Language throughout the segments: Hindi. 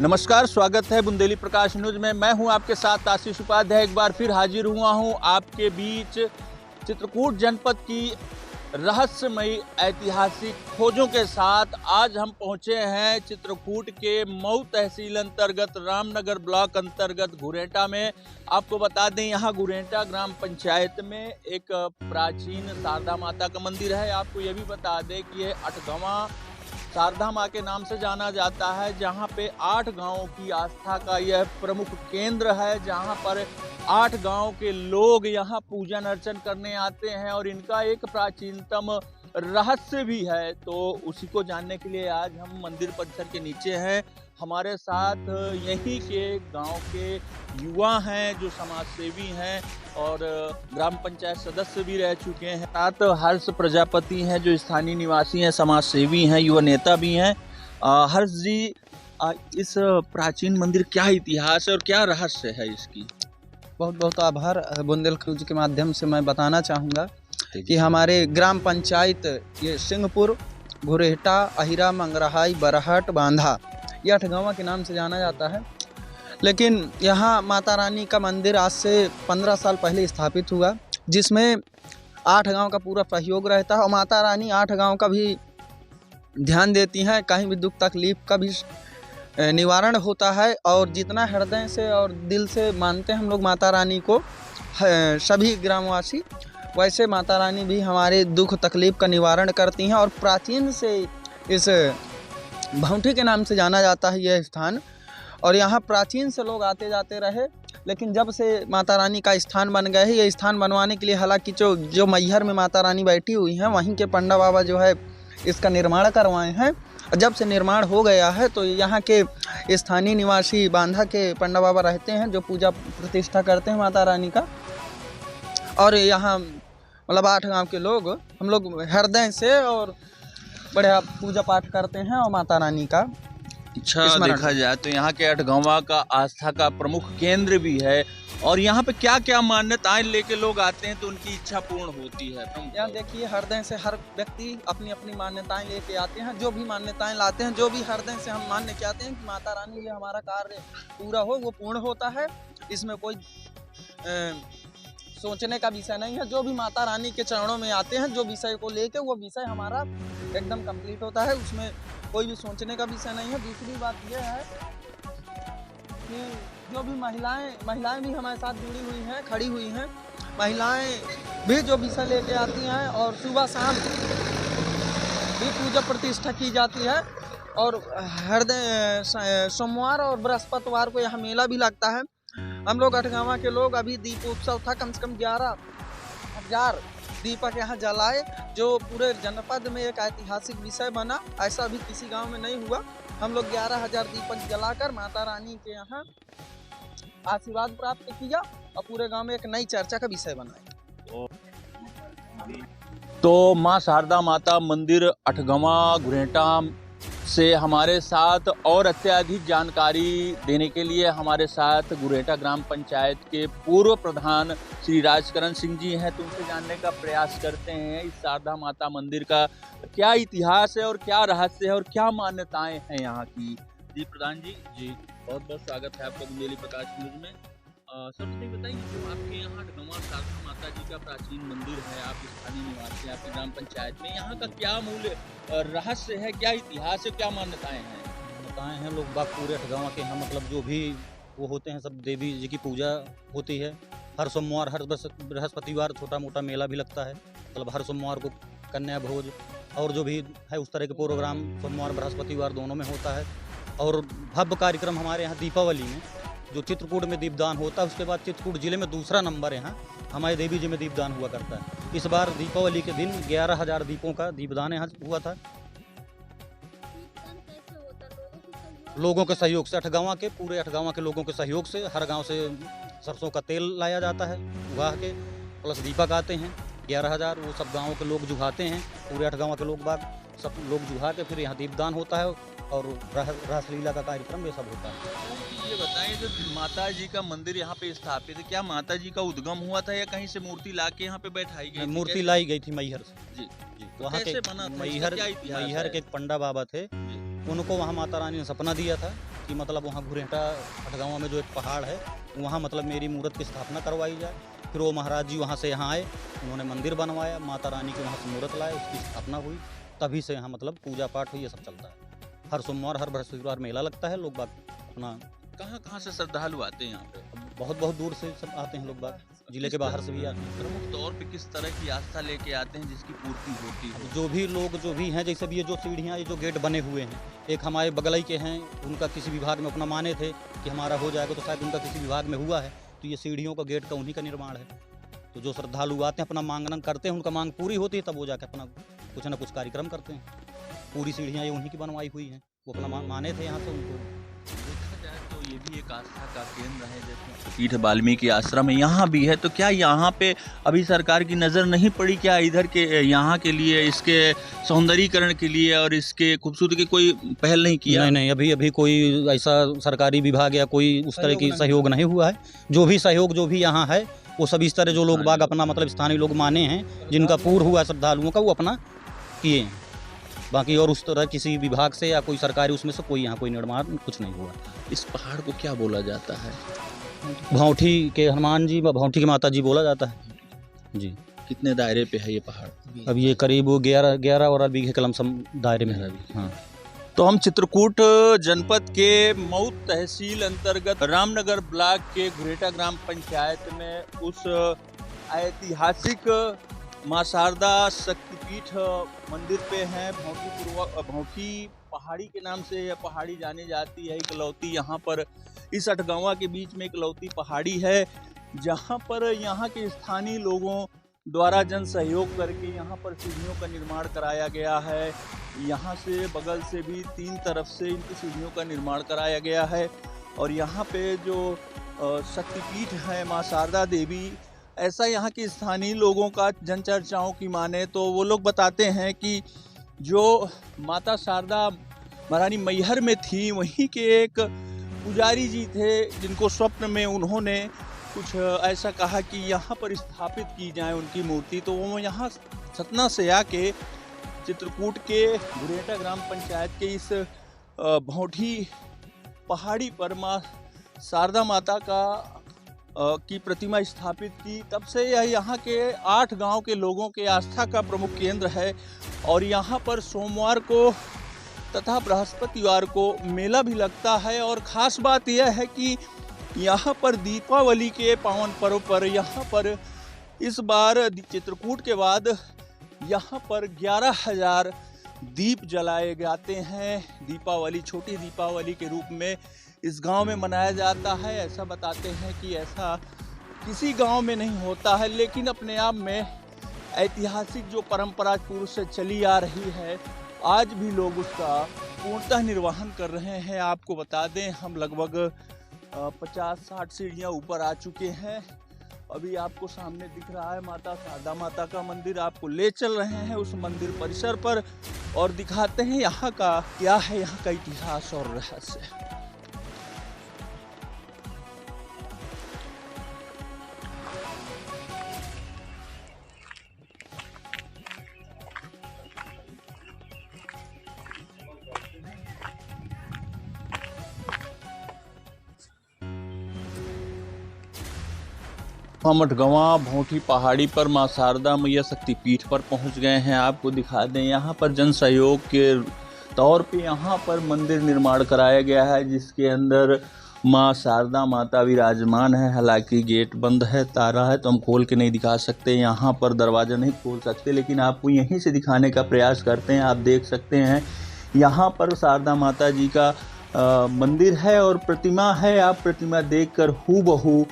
नमस्कार, स्वागत है बुंदेली प्रकाश न्यूज में। मैं हूं आपके साथ आशीष उपाध्याय। एक बार फिर हाजिर हुआ हूं आपके बीच चित्रकूट जनपद की रहस्यमयी ऐतिहासिक खोजों के साथ। आज हम पहुंचे हैं चित्रकूट के मऊ तहसील अंतर्गत रामनगर ब्लॉक अंतर्गत गुरेटा में। आपको बता दें, यहाँ गुरेटा ग्राम पंचायत में एक प्राचीन शारदा माता का मंदिर है। आपको ये भी बता दें कि ये अठगवां शारदा माँ के नाम से जाना जाता है, जहाँ पे 8 गांवों की आस्था का यह प्रमुख केंद्र है, जहाँ पर 8 गांव के लोग यहाँ पूजन अर्चन करने आते हैं और इनका एक प्राचीनतम रहस्य भी है। तो उसी को जानने के लिए आज हम मंदिर परिसर के नीचे हैं। हमारे साथ यहीं के गांव के युवा हैं जो समाज सेवी हैं और ग्राम पंचायत सदस्य भी रह चुके हैं। साथ हर्ष प्रजापति हैं जो स्थानीय निवासी हैं, समाज सेवी हैं, युवा नेता भी हैं। हर्ष जी, इस प्राचीन मंदिर क्या इतिहास है और क्या रहस्य है इसकी? बहुत बहुत आभार। बुंदेल न्यूज के माध्यम से मैं बताना चाहूँगा कि हमारे ग्राम पंचायत ये सिंहपुर, गुरेटा, अहिरा, मंगराहाई, बरहट, बांधा, ये 8 गाँव के नाम से जाना जाता है। लेकिन यहाँ माता रानी का मंदिर आज से 15 साल पहले स्थापित हुआ, जिसमें 8 गांव का पूरा सहयोग रहता है और माता रानी 8 गांव का भी ध्यान देती हैं। कहीं भी दुख तकलीफ का भी निवारण होता है और जितना हृदय से और दिल से मानते हैं हम लोग माता रानी को, सभी ग्रामवासी, वैसे माता रानी भी हमारे दुख तकलीफ का निवारण करती हैं। और प्राचीन से इस भौंठी के नाम से जाना जाता है यह स्थान, और यहाँ प्राचीन से लोग आते जाते रहे। लेकिन जब से माता रानी का स्थान बन गए है, ये स्थान बनवाने के लिए हालांकि जो मैहर में माता रानी बैठी हुई हैं, वहीं के पंडा बाबा जो है इसका निर्माण करवाए हैं। जब से निर्माण हो गया है तो यहाँ के स्थानीय निवासी बांधा के पंडा बाबा रहते हैं जो पूजा प्रतिष्ठा करते हैं माता रानी का। और यहाँ मतलब 8 गांव के लोग, हम लोग हृदय से और बढ़िया पूजा पाठ करते हैं और माता रानी का देखा जाए तो यहाँ के 8 गांव का आस्था का प्रमुख केंद्र भी है। और यहाँ पे क्या क्या मान्यताएं लेके लोग आते हैं तो उनकी इच्छा पूर्ण होती है? यहाँ देखिए, हृदय से हर व्यक्ति अपनी अपनी मान्यताएं लेके आते हैं। जो भी मान्यताएं लाते हैं, जो भी हृदय से हम मान्य चाहते हैं कि माता रानी ये हमारा कार्य पूरा हो, वो पूर्ण होता है। इसमें कोई सोचने का विषय नहीं है। जो भी माता रानी के चरणों में आते हैं, जो विषय को लेके, वो विषय हमारा एकदम कंप्लीट होता है। उसमें कोई भी सोचने का विषय नहीं है। दूसरी बात यह है कि जो भी महिलाएं भी हमारे साथ जुड़ी हुई हैं, खड़ी हुई हैं। महिलाएं भी जो विषय लेके आती हैं और सुबह शाम भी पूजा प्रतिष्ठा की जाती है। और हृदय सोमवार और बृहस्पतिवार को यहाँ मेला भी लगता है। हम लोग 8 गाँव के लोग, अभी दीपोत्सव था, कम से कम 11,000 दीपक यहाँ जलाए, जो पूरे जनपद में एक ऐतिहासिक विषय बना। ऐसा भी किसी गांव में नहीं हुआ। हम लोग 11,000 दीपक जलाकर माता रानी के यहाँ आशीर्वाद प्राप्त किया और पूरे गांव में एक नई चर्चा का विषय बनाया। तो माँ शारदा माता मंदिर अठगवां गुरेटा से हमारे साथ और अत्याधिक जानकारी देने के लिए हमारे साथ गुरेटा ग्राम पंचायत के पूर्व प्रधान श्री राजकरण सिंह जी हैं। तो उनसे जानने का प्रयास करते हैं इस शारदा माता मंदिर का क्या इतिहास है और क्या रहस्य है और क्या मान्यताएं हैं यहाँ की। जी प्रधान जी, बहुत बहुत स्वागत है आपका बुंदेली प्रकाश न्यूज में। सबसे बताइए, जो आपके यहाँ अठगवां शारदा माता जी का प्राचीन मंदिर है, आप स्थानीय निवासी हैं, आपकी ग्राम पंचायत में, यहाँ का क्या मूल रहस्य है, क्या इतिहास है, क्या मान्यताएं हैं? मान्यताएं हैं, लोग बाग पूरे 8 गाँव के यहाँ मतलब जो भी वो होते हैं, सब देवी जी की पूजा होती है। हर सोमवार, हर बृहस्पतिवार छोटा मोटा मेला भी लगता है। मतलब हर सोमवार को कन्या भोज और जो भी है उस तरह के प्रोग्राम सोमवार बृहस्पतिवार दोनों में होता है। और भव्य कार्यक्रम हमारे यहाँ दीपावली में जो चित्रकूट में दीपदान होता है, उसके बाद चित्रकूट जिले में दूसरा नंबर यहाँ हमारे देवी जी में दीपदान हुआ करता है। इस बार दीपावली के दिन 11,000 दीपों का दीपदान यहाँ हुआ था। लोगों के सहयोग से, 8 गाँव के, पूरे 8 गाँव के लोगों के सहयोग से, हर गाँव से सरसों का तेल लाया जाता है उगा के, प्लस दीपक आते हैं 11,000। वो सब गाँव के लोग जुहाते हैं, पूरे 8 गाँव के लोग बाग सब लोग जुहा के फिर यहाँ दीपदान होता है और रासलीला का कार्यक्रम ये सब होता है। ये बताएं, जो माता जी का मंदिर यहाँ पे स्थापित है, क्या माता जी का उद्गम हुआ था या कहीं से मूर्ति लाके यहाँ पे बैठाई गई? मूर्ति लाई गई थी मैहर से। जी जी, तो वहाँ के बना था? मैहर के एक पंडा बाबा थे, उनको वहाँ माता रानी ने सपना दिया था कि मतलब वहाँ घुरेटा हटगांव में जो एक पहाड़ है वहाँ मतलब मेरी मूर्त की स्थापना करवाई जाए। फिर वो महाराज जी वहाँ से यहाँ आए, उन्होंने मंदिर बनवाया, माता रानी की वहाँ से मूर्त लाए, उसकी स्थापना हुई, तभी से यहाँ मतलब पूजा पाठ हुई, ये सब चलता है। हर सोमवार हर बृहस्पतिवार मेला लगता है। लोग बाग अपना कहाँ से श्रद्धालु आते हैं यहाँ पे? बहुत बहुत दूर से सब आते हैं, लोग बाग जिले के बाहर से भी आते हैं। प्रमुख तौर पे किस तरह की आस्था लेके आते हैं जिसकी पूर्ति होती है? जो भी लोग जो भी हैं, जैसे भी ये जो सीढ़ियाँ, ये जो गेट बने हुए हैं, एक हमारे बगल ही के हैं, उनका किसी विभाग में अपना माने थे कि हमारा हो जाएगा, तो शायद उनका किसी विभाग में हुआ है, तो ये सीढ़ियों का गेट का उन्हीं का निर्माण है। तो जो श्रद्धालु आते हैं अपना मांगन करते हैं, उनका मांग पूरी होती है, तब वो जाकर अपना कुछ ना कुछ कार्यक्रम करते हैं। पूरी सीढ़ियाँ ये उन्हीं की बनवाई हुई हैं, वो अपना माने थे यहाँ से। उनको देखा जाए तो ये भी एक आस्था का केंद्र है, जैसे पीठ वाल्मीकि आश्रम है, यहाँ भी है। तो क्या यहाँ पे अभी सरकार की नज़र नहीं पड़ी क्या इधर के यहाँ के लिए, इसके सौंदर्यीकरण के लिए और इसके खूबसूरती की कोई पहल नहीं किया? नहीं, अभी कोई ऐसा सरकारी विभाग या कोई उस तरह की सहयोग नहीं हुआ है। जो भी सहयोग जो भी यहाँ है, वो सब इस तरह जो लोग बाग अपना मतलब स्थानीय लोग माने हैं, जिनका पूर्ण हुआ श्रद्धालुओं का, वो अपना किए हैं। बाकी और उस तरह किसी विभाग से या कोई सरकारी उसमें से कोई यहाँ कोई निर्माण कुछ नहीं हुआ। इस पहाड़ को क्या बोला जाता है? भौंठी के हनुमान जी व भौंठी की माता जी बोला जाता है जी। कितने दायरे पे है ये पहाड़? अब ये करीब 11 और बीघे के लमसम दायरे में है। हाँ। तो हम चित्रकूट जनपद के मऊ तहसील अंतर्गत रामनगर ब्लॉक के घुरेटा ग्राम पंचायत में उस ऐतिहासिक माँ शारदा शक्तिपीठ मंदिर पे हैं। भौंठी पहाड़ी के नाम से यह पहाड़ी जानी जाती है। इकलौती यहाँ पर इस अठगांवा के बीच में इकलौती पहाड़ी है, जहाँ पर यहाँ के स्थानीय लोगों द्वारा जन सहयोग करके यहाँ पर सीढ़ियों का निर्माण कराया गया है। यहाँ से बगल से भी 3 तरफ से इनकी सीढ़ियों का निर्माण कराया गया है। और यहाँ पे जो शक्तिपीठ है माँ शारदा देवी, ऐसा यहाँ के स्थानीय लोगों का जन चर्चाओं की माने तो वो लोग बताते हैं कि जो माता शारदा महारानी मैहर में थी, वहीं के एक पुजारी जी थे, जिनको स्वप्न में उन्होंने कुछ ऐसा कहा कि यहाँ पर स्थापित की जाए उनकी मूर्ति। तो वो यहाँ सतना से आके चित्रकूट के घुरेटा ग्राम पंचायत के इस भौंठी पहाड़ी पर माँ शारदा माता की प्रतिमा स्थापित की। तब से यह यहाँ के 8 गांव के लोगों के आस्था का प्रमुख केंद्र है। और यहाँ पर सोमवार को तथा बृहस्पतिवार को मेला भी लगता है। और ख़ास बात यह है कि यहाँ पर दीपावली के पावन पर्व पर यहाँ पर इस बार चित्रकूट के बाद यहाँ पर 11,000 दीप जलाए जाते हैं। दीपावली छोटी दीपावली के रूप में इस गांव में मनाया जाता है। ऐसा बताते हैं कि ऐसा किसी गांव में नहीं होता है, लेकिन अपने आप में ऐतिहासिक जो परंपरा पूर्व से चली आ रही है, आज भी लोग उसका पूर्णतः निर्वहन कर रहे हैं। आपको बता दें, हम लगभग 50-60 सीढ़ियाँ ऊपर आ चुके हैं। अभी आपको सामने दिख रहा है माता शारदा माता का मंदिर। आपको ले चल रहे हैं उस मंदिर परिसर पर और दिखाते हैं यहाँ का क्या है, यहाँ का इतिहास और रहस्य। हम अठगवां भौंठी पहाड़ी पर माँ शारदा मैया शक्तिपीठ पर पहुंच गए हैं। आपको दिखा दें, यहाँ पर जन सहयोग के तौर पे यहाँ पर मंदिर निर्माण कराया गया है, जिसके अंदर माँ शारदा माता विराजमान है। हालांकि गेट बंद है, ताला है, तो हम खोल के नहीं दिखा सकते, यहाँ पर दरवाज़ा नहीं खोल सकते, लेकिन आपको यहीं से दिखाने का प्रयास करते हैं। आप देख सकते हैं यहाँ पर शारदा माता जी का मंदिर है और प्रतिमा है। आप प्रतिमा देखकर हूबहू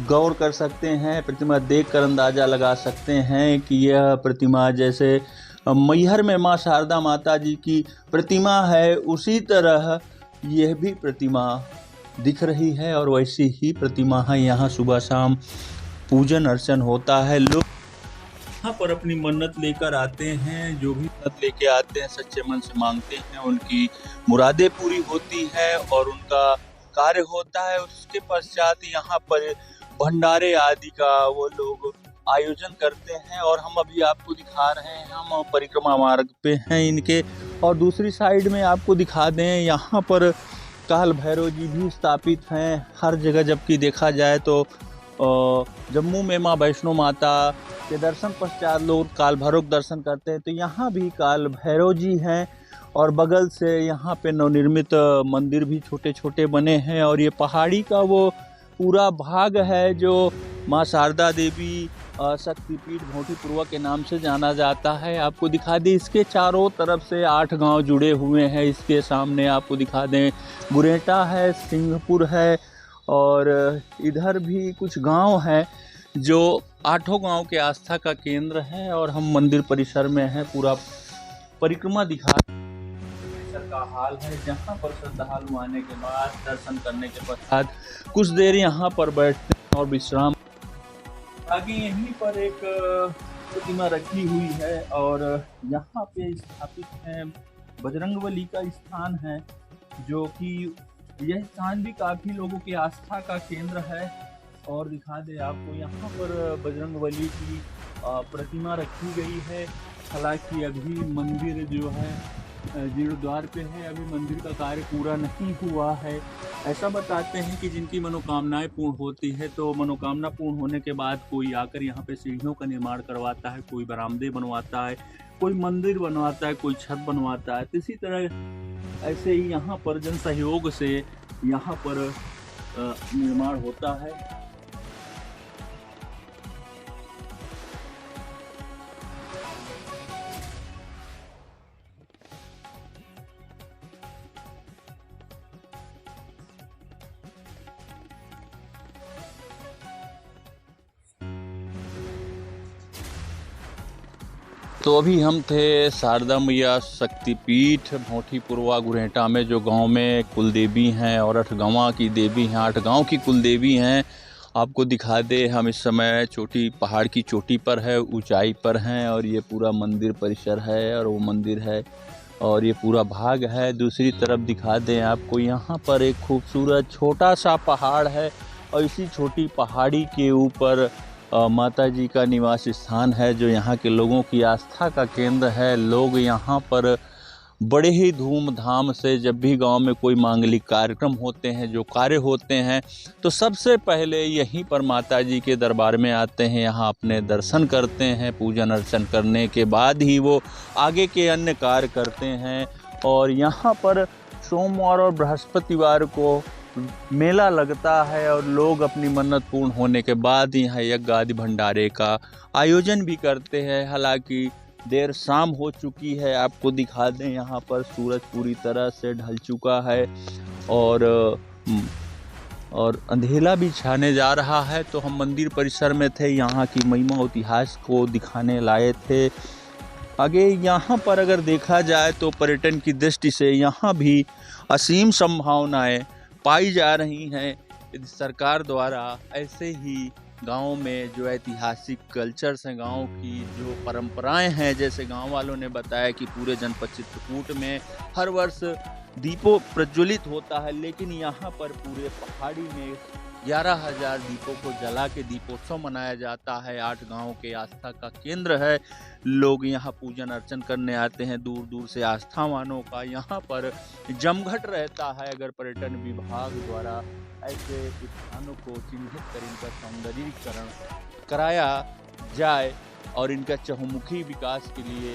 गौर कर सकते हैं, प्रतिमा देखकर अंदाज़ा लगा सकते हैं कि यह प्रतिमा जैसे मैहर में माँ शारदा माता जी की प्रतिमा है, उसी तरह यह भी प्रतिमा दिख रही है और वैसी ही प्रतिमा है। यहाँ सुबह शाम पूजन अर्चन होता है। लोग यहाँ पर अपनी मन्नत लेकर आते हैं, जो भी मन्नत लेके आते हैं सच्चे मन से मांगते हैं, उनकी मुरादें पूरी होती है और उनका कार्य होता है। उसके पश्चात यहाँ पर भंडारे आदि का वो लोग आयोजन करते हैं। और हम अभी आपको दिखा रहे हैं, हम परिक्रमा मार्ग पे हैं इनके। और दूसरी साइड में आपको दिखा दें, यहाँ पर काल भैरव जी भी स्थापित हैं हर जगह, जबकि देखा जाए तो जम्मू में माँ वैष्णो माता के दर्शन पश्चात लोग काल भैरव के दर्शन करते हैं, तो यहाँ भी काल भैरव जी हैं। और बगल से यहाँ पे नवनिर्मित मंदिर भी छोटे छोटे बने हैं। और ये पहाड़ी का वो पूरा भाग है जो माँ शारदा देवी शक्तिपीठ भोटी पुरवा के नाम से जाना जाता है। आपको दिखा दें इसके चारों तरफ से 8 गांव जुड़े हुए हैं। इसके सामने आपको दिखा दें गुरेटा है, सिंहपुर है और इधर भी कुछ गांव हैं जो 8 गांव के आस्था का केंद्र है। और हम मंदिर परिसर में हैं, पूरा परिक्रमा दिखा परिसर का हाल है, जहां पर श्रद्धालु आने के बाद दर्शन करने के पश्चात कुछ देर यहाँ पर बैठते हैं और विश्राम। आगे यहीं पर एक प्रतिमा रखी हुई है और यहाँ पे स्थापित है बजरंगबली का स्थान है, जो कि यह स्थान भी काफ़ी लोगों की आस्था का केंद्र है। और दिखा दे आपको यहाँ पर बजरंगबली की प्रतिमा रखी गई है। हालांकि अभी मंदिर जो है जीर्णोद्वार पे है, अभी मंदिर का कार्य पूरा नहीं हुआ है। ऐसा बताते हैं कि जिनकी मनोकामनाएं पूर्ण होती है तो मनोकामना पूर्ण होने के बाद कोई आकर यहाँ पे सीढ़ियों का निर्माण करवाता है, कोई बरामदे बनवाता है, कोई मंदिर बनवाता है, कोई छत बनवाता है। तो इसी तरह ऐसे ही यहाँ पर जन सहयोग से यहाँ पर निर्माण होता है। तो अभी हम थे शारदा मैया शक्तिपीठ भोटी पुरवा गुरेटा में, जो गांव में कुलदेवी हैं और 8 गांव की देवी हैं, 8 गांव की कुलदेवी हैं। आपको दिखा दे हम इस समय चोटी पहाड़ की चोटी पर है, ऊंचाई पर हैं और ये पूरा मंदिर परिसर है और वो मंदिर है और ये पूरा भाग है। दूसरी तरफ दिखा दें आपको, यहाँ पर एक खूबसूरत छोटा सा पहाड़ है और इसी छोटी पहाड़ी के ऊपर माता जी का निवास स्थान है, जो यहाँ के लोगों की आस्था का केंद्र है। लोग यहाँ पर बड़े ही धूमधाम से जब भी गांव में कोई मांगलिक कार्यक्रम होते हैं, जो कार्य होते हैं, तो सबसे पहले यहीं पर माता जी के दरबार में आते हैं, यहाँ अपने दर्शन करते हैं। पूजन अर्चन करने के बाद ही वो आगे के अन्य कार्य करते हैं। और यहाँ पर सोमवार और बृहस्पतिवार को मेला लगता है और लोग अपनी मन्नत पूर्ण होने के बाद यहाँ यज्ञ आदि भंडारे का आयोजन भी करते हैं। हालांकि देर शाम हो चुकी है, आपको दिखा दें यहाँ पर सूरज पूरी तरह से ढल चुका है और अंधेरा भी छाने जा रहा है। तो हम मंदिर परिसर में थे, यहाँ की महिमा इतिहास को दिखाने लाए थे। आगे यहाँ पर अगर देखा जाए तो पर्यटन की दृष्टि से यहाँ भी असीम संभावनाएं पाई जा रही हैं। यदि सरकार द्वारा ऐसे ही गाँव में जो ऐतिहासिक कल्चर्स हैं, गाँव की जो परंपराएं हैं, जैसे गाँव वालों ने बताया कि पूरे जनपद चित्रकूट में हर वर्ष दीपों प्रज्वलित होता है, लेकिन यहाँ पर पूरे पहाड़ी में 11,000 दीपों को जला के दीपोत्सव मनाया जाता है। 8 गाँव के आस्था का केंद्र है। लोग यहाँ पूजन अर्चन करने आते हैं, दूर दूर से आस्थावानों का यहाँ पर जमघट रहता है। अगर पर्यटन विभाग द्वारा ऐसे स्थानों को चिन्हित कर इनका सौंदर्यीकरण कराया जाए और इनका चहुमुखी विकास के लिए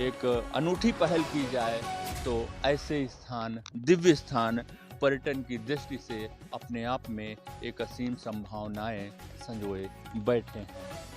एक अनूठी पहल की जाए, तो ऐसे स्थान, दिव्य स्थान पर्यटन की दृष्टि से अपने आप में एक असीम संभावनाएं संजोए बैठे हैं।